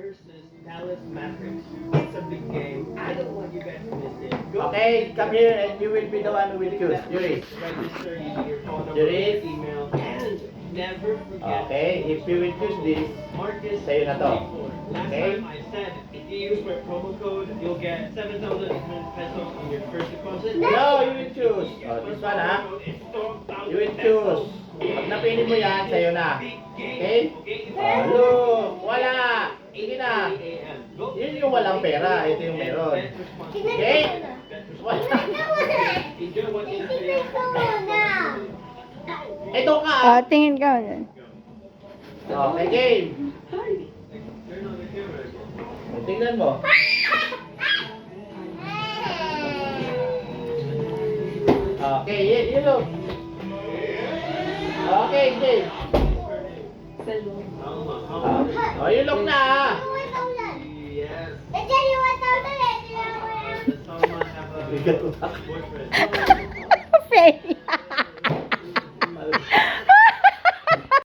versus Dallas Mavericks. It's a big game. I don't want you guys to miss it. Go Okay, come here and you will be the one who will choose. Yuri. register your phone number, Yuri. email, and never forget. Okay, if you will choose this, Marcus sa'yo na to. 24. Last Okay? time I said if you use my promo code, you'll get 7,800 pesos on your first deposit. No, you will choose. Oh, this one ha. You will choose. Pag napili mo yan, sa'yo na. Okay? Oh, look, wala. Sige na. Yun yung walang pera. Ito yung meron. Okay? Wala. Ito ka. Tingin ka dun. Okay, game. Tingnan mo. Okay, you look. Okay, game. Oh, you look na ha. Yes. Fail.